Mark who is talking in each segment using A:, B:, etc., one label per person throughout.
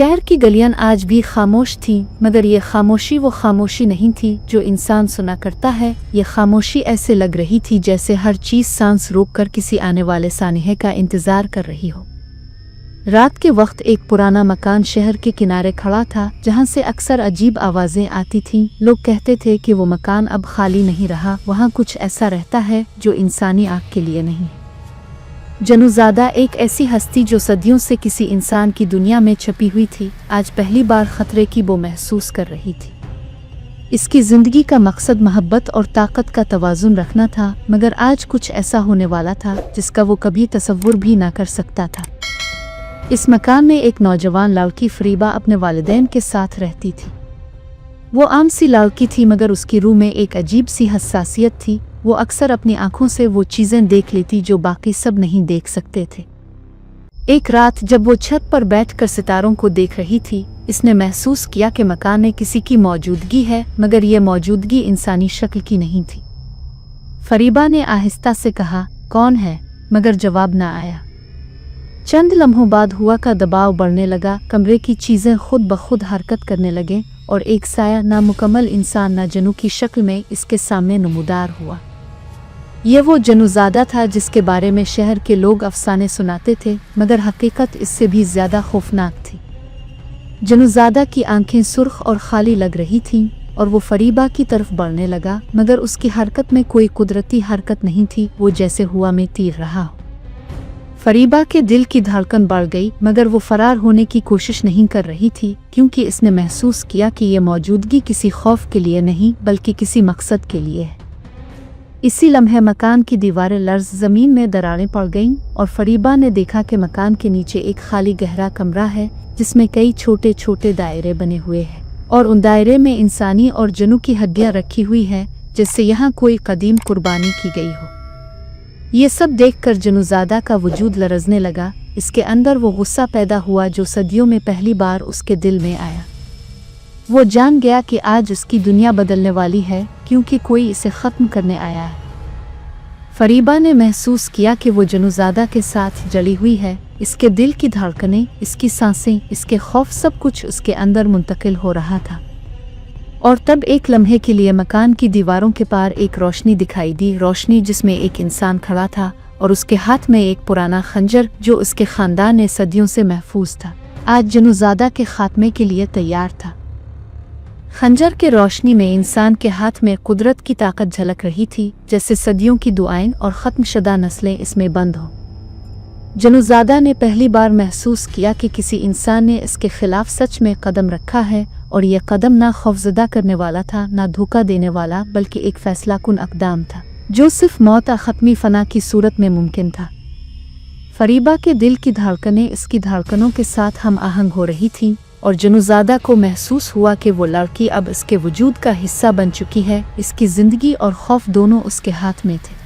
A: शहर की गलियां आज भी खामोश थीं, मगर ये खामोशी वो खामोशी नहीं थी जो इंसान सुना करता है। ये खामोशी ऐसे लग रही थी जैसे हर चीज़ सांस रोककर किसी आने वाले सानिहे का इंतज़ार कर रही हो। रात के वक्त एक पुराना मकान शहर के किनारे खड़ा था, जहाँ से अक्सर अजीब आवाज़ें आती थीं। लोग कहते थे कि वो मकान अब खाली नहीं रहा, वहाँ कुछ ऐसा रहता है जो इंसानी आँख के लिए नहीं। जनूज़ादा एक ऐसी हस्ती जो सदियों से किसी इंसान की दुनिया में छपी हुई थी, आज पहली बार खतरे की वो महसूस कर रही थी। इसकी ज़िंदगी का मकसद मोहब्बत और ताकत का तवाज़ुन रखना था, मगर आज कुछ ऐसा होने वाला था जिसका वो कभी तसव्वुर भी ना कर सकता था। इस मकान में एक नौजवान लड़की फरीबा अपने वालिदैन के साथ रहती थी। वो आम सी लड़की थी, मगर उसकी रूह में एक अजीब सी हसासियत थी। वो अक्सर अपनी आंखों से वो चीज़ें देख लेती जो बाकी सब नहीं देख सकते थे। एक रात जब वो छत पर बैठकर सितारों को देख रही थी, इसने महसूस किया कि मकान में किसी की मौजूदगी है, मगर यह मौजूदगी इंसानी शक्ल की नहीं थी। फरीबा ने आहिस्ता से कहा, कौन है? मगर जवाब ना आया। चंद लम्हों बाद हुआ का दबाव बढ़ने लगा। कमरे की चीज़ें खुद ब खुद हरकत करने लगे और एक साया नामुकम्मल इंसान ना जनू की शक्ल में इसके सामने नमूदार हुआ। ये वो जनूज़ादा था जिसके बारे में शहर के लोग अफसाने सुनाते थे, मगर हकीकत इससे भी ज़्यादा खौफनाक थी। जनूज़ादा की आंखें सुर्ख और खाली लग रही थीं और वो फरीबा की तरफ बढ़ने लगा, मगर उसकी हरकत में कोई कुदरती हरकत नहीं थी। वो जैसे हुआ में तीर रहा हो। फरीबा के दिल की धड़कन बढ़ गई, मगर वो फरार होने की कोशिश नहीं कर रही थी, क्योंकि इसने महसूस किया कि ये मौजूदगी किसी खौफ के लिए नहीं बल्कि किसी मकसद के लिए है। इसी लम्हे मकान की दीवारें लर्ज, ज़मीन में दरारें पड़ गईं और फरीबा ने देखा कि मकान के नीचे एक खाली गहरा कमरा है जिसमें कई छोटे छोटे दायरे बने हुए हैं और उन दायरे में इंसानी और जनू की हड्डियां रखी हुई हैं, जिससे यहाँ कोई कदीम कुर्बानी की गई हो। ये सब देखकर जनूज़ादा का वजूद लरजने लगा। इसके अंदर वो गुस्सा पैदा हुआ जो सदियों में पहली बार उसके दिल में आया। वो जान गया कि आज उसकी दुनिया बदलने वाली है, क्योंकि कोई इसे ख़त्म करने आया है। फरीबा ने महसूस किया कि वो जनूज़ादा के साथ जड़ी हुई है। इसके दिल की धड़कनें, इसकी सांसें, इसके खौफ, सब कुछ उसके अंदर मुंतकिल हो रहा था। और तब एक लम्हे के लिए मकान की दीवारों के पार एक रोशनी दिखाई दी, रोशनी जिसमें एक इंसान खड़ा था और उसके हाथ में एक पुराना खंजर जो उसके ख़ानदान ने सदियों से महफूज था, आज जनूज़ादा के खात्मे के लिए तैयार था। खंजर के रोशनी में इंसान के हाथ में कुदरत की ताकत झलक रही थी, जैसे सदियों की दुआएं और ख़त्म शुदा नस्लें इसमें बंद हों। जनूज़ादा ने पहली बार महसूस किया कि किसी इंसान ने इसके खिलाफ सच में कदम रखा है, और यह कदम ना खौफज़दा करने वाला था, ना धोखा देने वाला, बल्कि एक फैसला कुन अक़दाम था जो सिर्फ मौत या ख़त्मी फ़ना की सूरत में मुमकिन था। फरीबा के दिल की धड़कनें इसकी धड़कनों के साथ हम आहंग हो रही थीं और जनूज़ादा को महसूस हुआ कि वो लड़की अब इसके वजूद का हिस्सा बन चुकी है। इसकी ज़िंदगी और खौफ दोनों उसके हाथ में थे।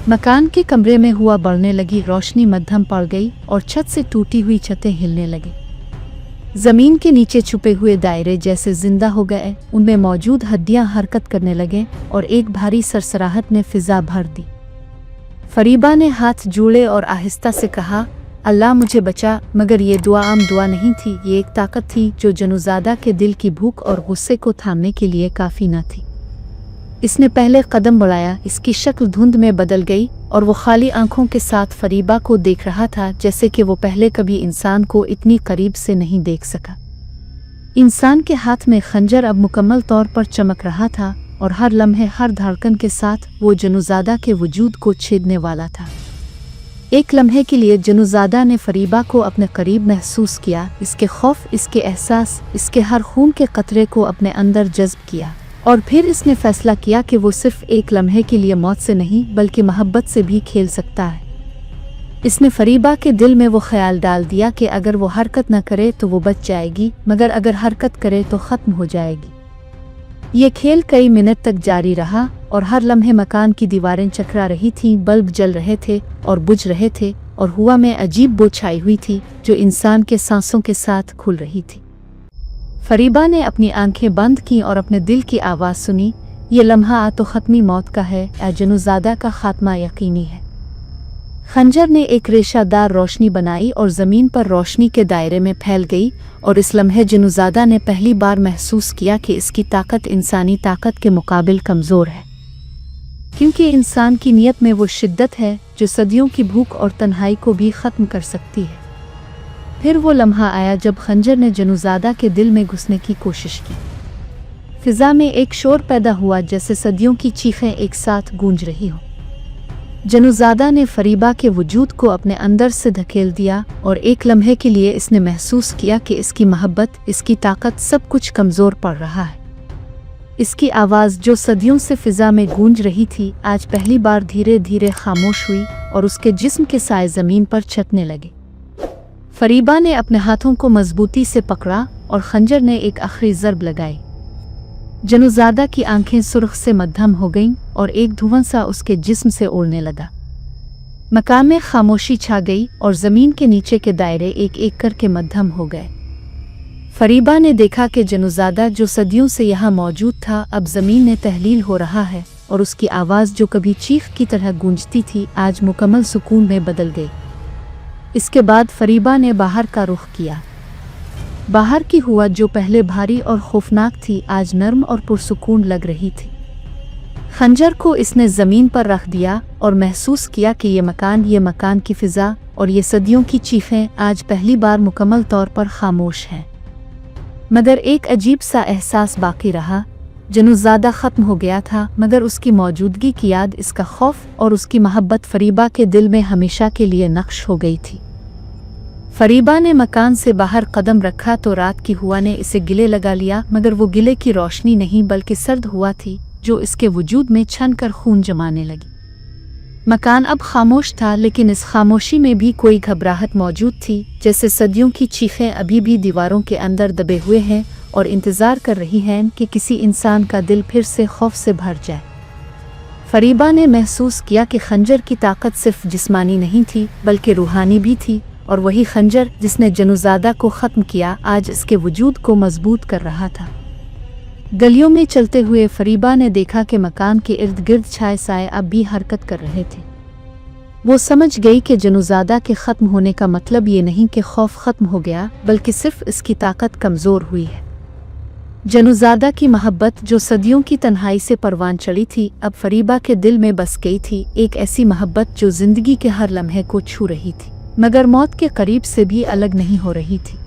A: मकान के कमरे में हुआ बढ़ने लगी, रोशनी मध्यम पड़ गई और छत से टूटी हुई छतें हिलने लगी। ज़मीन के नीचे छुपे हुए दायरे जैसे जिंदा हो गए, उनमें मौजूद हड्डियां हरकत करने लगे और एक भारी सरसराहट ने फिजा भर दी। फरीबा ने हाथ जोड़े और आहिस्ता से कहा, अल्लाह मुझे बचा। मगर ये दुआ आम दुआ नहीं थी, ये एक ताकत थी जो जनूज़ादा के दिल की भूख और गुस्से को थामने के लिए काफ़ी न थी। इसने पहले कदम बढ़ाया, इसकी शक्ल धुंध में बदल गई और वो खाली आंखों के साथ फरीबा को देख रहा था, जैसे कि वो पहले कभी इंसान को इतनी करीब से नहीं देख सका। इंसान के हाथ में खंजर अब मुकम्मल तौर पर चमक रहा था और हर लम्हे, हर धड़कन के साथ वो जनूज़ादा के वजूद को छेदने वाला था। एक लम्हे के लिए जनूज़ादा ने फरीबा को अपने करीब महसूस किया, इसके खौफ, इसके एहसास, इसके हर खून के कतरे को अपने अंदर जज्ब किया और फिर इसने फैसला किया कि वो सिर्फ एक लम्हे के लिए मौत से नहीं बल्कि मोहब्बत से भी खेल सकता है। इसने फरीबा के दिल में वो ख्याल डाल दिया कि अगर वो हरकत न करे तो वो बच जाएगी, मगर अगर हरकत करे तो ख़त्म हो जाएगी। ये खेल कई मिनट तक जारी रहा और हर लम्हे मकान की दीवारें चकरा रही थीं, बल्ब जल रहे थे और बुझ रहे थे और हवा में अजीब बू छाई हुई थी जो इंसान के सांसों के साथ खुल रही थी। फरीबा ने अपनी आंखें बंद की और अपने दिल की आवाज़ सुनी, ये लम्हा आ तो ख़त्मी मौत का है या जनूज़ादा का खात्मा यकीनी है। खंजर ने एक रेशादार रोशनी बनाई और ज़मीन पर रोशनी के दायरे में फैल गई, और इस लम्हे जनूज़ादा ने पहली बार महसूस किया कि इसकी ताकत इंसानी ताकत के मुकाबिल कमज़ोर है, क्योंकि इंसान की नीयत में वो शिद्दत है जो सदियों की भूख और तन्हाई को भी ख़त्म कर सकती है। फिर वो लम्हा आया जब खंजर ने जनूज़ादा के दिल में घुसने की कोशिश की। फिज़ा में एक शोर पैदा हुआ जैसे सदियों की चीखें एक साथ गूंज रही हो। जनूज़ादा ने फरीबा के वजूद को अपने अंदर से धकेल दिया, और एक लम्हे के लिए इसने महसूस किया कि इसकी मोहब्बत, इसकी ताकत, सब कुछ कमज़ोर पड़ रहा है। इसकी आवाज़ जो सदियों से फ़िज़ा में गूंज रही थी, आज पहली बार धीरे धीरे खामोश हुई और उसके जिस्म के साए ज़मीन पर छटने लगे। फरीबा ने अपने हाथों को मजबूती से पकड़ा और खंजर ने एक आखिरी ज़रब लगाई। जनूज़ादा की आंखें सुर्ख से मद्धम हो गईं और एक धुआं सा उसके जिस्म से उड़ने लगा। मकान में खामोशी छा गई और ज़मीन के नीचे के दायरे एक एक करके मद्धम हो गए। फरीबा ने देखा कि जनूज़ादा जो सदियों से यहाँ मौजूद था, अब ज़मीन में तहलील हो रहा है, और उसकी आवाज़ जो कभी चीख की तरह गूंजती थी, आज मुकम्मल सुकून में बदल गई। इसके बाद फरीबा ने बाहर का रुख किया। बाहर की हवा जो पहले भारी और खौफनाक थी, आज नर्म और पुरसुकून लग रही थी। खंजर को इसने ज़मीन पर रख दिया और महसूस किया कि ये मकान की फ़िज़ा और ये सदियों की चीखें आज पहली बार मुकम्मल तौर पर खामोश हैं। मगर एक अजीब सा एहसास बाकी रहा। जनूज़ादा ख़त्म हो गया था, मगर उसकी मौजूदगी की याद, इसका खौफ और उसकी मोहब्बत फरीबा के दिल में हमेशा के लिए नक्श हो गई थी। फरीबा ने मकान से बाहर कदम रखा तो रात की हवा ने इसे गिले लगा लिया, मगर वो गिले की रोशनी नहीं बल्कि सर्द हुआ थी जो इसके वजूद में छन कर खून जमाने लगी। मकान अब खामोश था, लेकिन इस खामोशी में भी कोई घबराहट मौजूद थी, जैसे सदियों की चीखें अभी भी दीवारों के अंदर दबे हुए हैं और इंतज़ार कर रही हैं कि किसी इंसान का दिल फिर से खौफ से भर जाए। फरीबा ने महसूस किया कि खंजर की ताकत सिर्फ जिस्मानी नहीं थी बल्कि रूहानी भी थी, और वही खंजर जिसने जनूज़ादा को ख़त्म किया, आज इसके वजूद को मजबूत कर रहा था। गलियों में चलते हुए फरीबा ने देखा कि मकान के इर्द गिर्द छाए साए अब भी हरकत कर रहे थे। वो समझ गई कि जनूज़ादा के ख़त्म होने का मतलब ये नहीं कि खौफ ख़त्म हो गया, बल्कि सिर्फ इसकी ताकत कमज़ोर हुई है। जनूज़ादा की मोहब्बत जो सदियों की तन्हाई से परवान चढ़ी थी, अब फरीबा के दिल में बस गई थी, एक ऐसी मोहब्बत जो ज़िंदगी के हर लम्हे को छू रही थी, मगर मौत के करीब से भी अलग नहीं हो रही थी।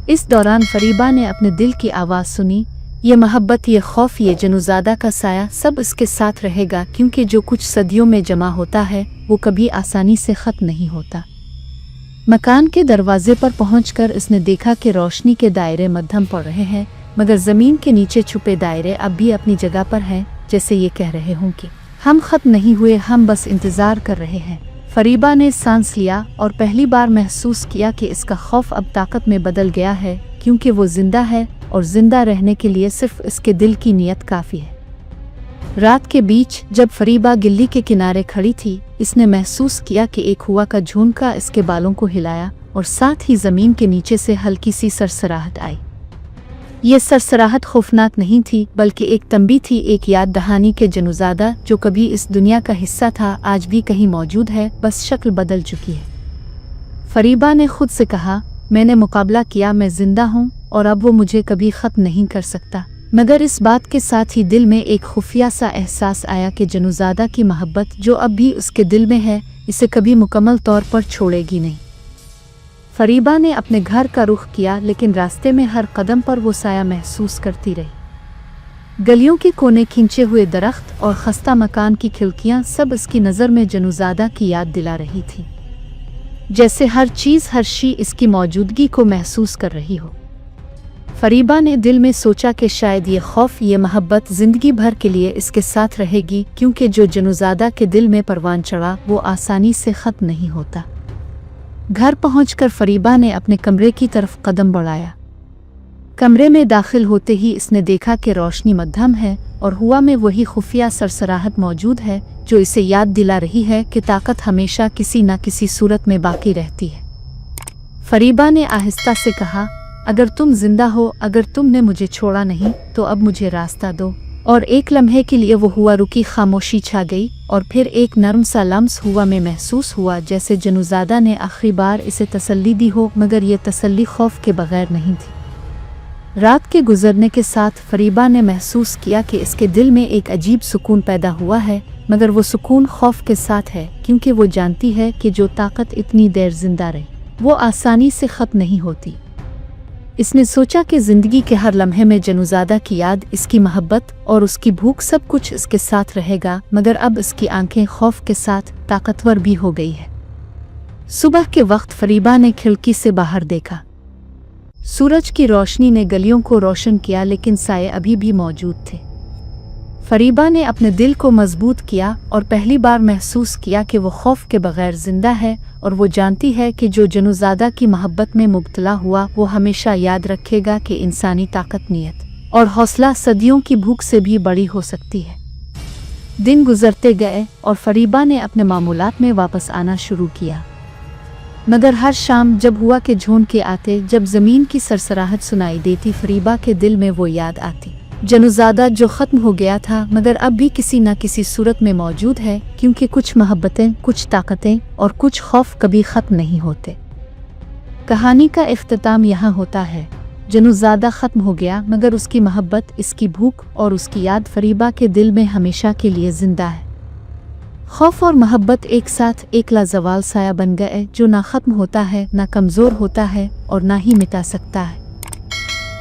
A: इस दौरान फरीबा ने अपने दिल की आवाज़ सुनी, ये मोहब्बत, ये खौफ, ये जनूज़ादा का साया, सब इसके साथ रहेगा, क्योंकि जो कुछ सदियों में जमा होता है वो कभी आसानी से ख़त्म नहीं होता। मकान के दरवाजे पर पहुंचकर इसने देखा कि रोशनी के दायरे मध्यम पड़ रहे हैं, मगर ज़मीन के नीचे छुपे दायरे अब भी अपनी जगह पर हैं, जैसे ये कह रहे हों कि हम ख़त्म नहीं हुए, हम बस इंतज़ार कर रहे हैं। फरीबा ने सांस लिया और पहली बार महसूस किया कि इसका खौफ अब ताकत में बदल गया है, क्योंकि वो जिंदा है और जिंदा रहने के लिए सिर्फ इसके दिल की नीयत काफ़ी है। रात के बीच जब फरीबा गिल्ली के किनारे खड़ी थी, इसने महसूस किया कि एक हवा का झोंका इसके बालों को हिलाया और साथ ही ज़मीन के नीचे से हल्की सी सरसराहट आई। ये सरसराहट खौफनाक नहीं थी, बल्कि एक तंबी थी, एक याद दहानी के जनूज़ादा जो कभी इस दुनिया का हिस्सा था, आज भी कहीं मौजूद है, बस शक्ल बदल चुकी है। फरीबा ने खुद से कहा, मैंने मुकाबला किया, मैं जिंदा हूँ और अब वो मुझे कभी ख़त्म नहीं कर सकता। मगर इस बात के साथ ही दिल में एक खुफिया सा एहसास आया कि जनूज़ादा की मोहब्बत जो अब भी उसके दिल में है, इसे कभी मुकम्मल तौर पर छोड़ेगी नहीं। फरीबा ने अपने घर का रुख किया, लेकिन रास्ते में हर कदम पर वो साया महसूस करती रही। गलियों के कोने, खींचे हुए दरख्त और खस्ता मकान की खिड़कियां, सब इसकी नज़र में जनूज़ादा की याद दिला रही थी, जैसे हर चीज़, हर शी इसकी मौजूदगी को महसूस कर रही हो। फरीबा ने दिल में सोचा कि शायद ये खौफ, ये मोहब्बत ज़िंदगी भर के लिए इसके साथ रहेगी, क्योंकि जो जनूज़ादा के दिल में परवान चढ़ा वो आसानी से ख़त्म नहीं होता। घर पहुंचकर फरीबा ने अपने कमरे की तरफ कदम बढ़ाया। कमरे में दाखिल होते ही इसने देखा कि रोशनी मध्यम है और हवा में वही खुफिया सरसराहट मौजूद है जो इसे याद दिला रही है कि ताकत हमेशा किसी न किसी सूरत में बाकी रहती है। फरीबा ने आहिस्ता से कहा, अगर तुम जिंदा हो, अगर तुमने मुझे छोड़ा नहीं, तो अब मुझे रास्ता दो, और एक लम्हे के लिए वो हुआ रुकी, खामोशी छा गई और फिर एक नरम सा लम्स हुआ में महसूस हुआ जैसे जनूज़ादा ने आखिरी बार इसे तसल्ली दी हो, मगर ये तसल्ली खौफ के बगैर नहीं थी। रात के गुजरने के साथ फरीबा ने महसूस किया कि इसके दिल में एक अजीब सुकून पैदा हुआ है, मगर वो सुकून खौफ के साथ है, क्योंकि वो जानती है कि जो ताकत इतनी देर जिंदा रही वो आसानी से ख़त्म नहीं होती। इसने सोचा कि ज़िंदगी के हर लम्हे में जनूज़ादा की याद, इसकी मोहब्बत और उसकी भूख सब कुछ इसके साथ रहेगा, मगर अब इसकी आंखें खौफ के साथ ताकतवर भी हो गई है। सुबह के वक्त फरीबा ने खिड़की से बाहर देखा। सूरज की रोशनी ने गलियों को रोशन किया, लेकिन साए अभी भी मौजूद थे। फरीबा ने अपने दिल को मजबूत किया और पहली बार महसूस किया कि वो खौफ के बगैर जिंदा है, और वो जानती है कि जो जनूज़ादा की मोहब्बत में मुब्तला हुआ वो हमेशा याद रखेगा कि इंसानी ताकत, नीयत और हौसला सदियों की भूख से भी बड़ी हो सकती है। दिन गुजरते गए और फरीबा ने अपने मामूलात में वापस आना शुरू किया, मगर हर शाम जब हुआ के झोंके के आते, जब ज़मीन की सरसराहट सुनाई देती, फरीबा के दिल में वो याद आती, जनूज़ादा जो ख़त्म हो गया था मगर अब भी किसी न किसी सूरत में मौजूद है, क्योंकि कुछ मोहब्बतें, कुछ ताकतें और कुछ खौफ कभी ख़त्म नहीं होते। कहानी का इख्तिताम यहाँ होता है। जनूज़ादा ख़त्म हो गया, मगर उसकी मोहब्बत, इसकी भूख और उसकी याद फरीबा के दिल में हमेशा के लिए ज़िंदा है। खौफ और मोहब्बत एक साथ एक लाजवाल साया बन गए, जो ना ख़त्म होता है, ना कमज़ोर होता है और ना ही मिटा सकता है।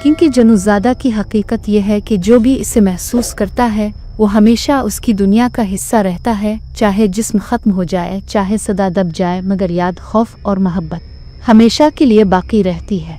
A: क्योंकि जनूज़ादा की हकीकत यह है कि जो भी इसे महसूस करता है वो हमेशा उसकी दुनिया का हिस्सा रहता है, चाहे जिस्म ख़त्म हो जाए, चाहे सदा दब जाए, मगर याद, खौफ और मोहब्बत हमेशा के लिए बाकी रहती है।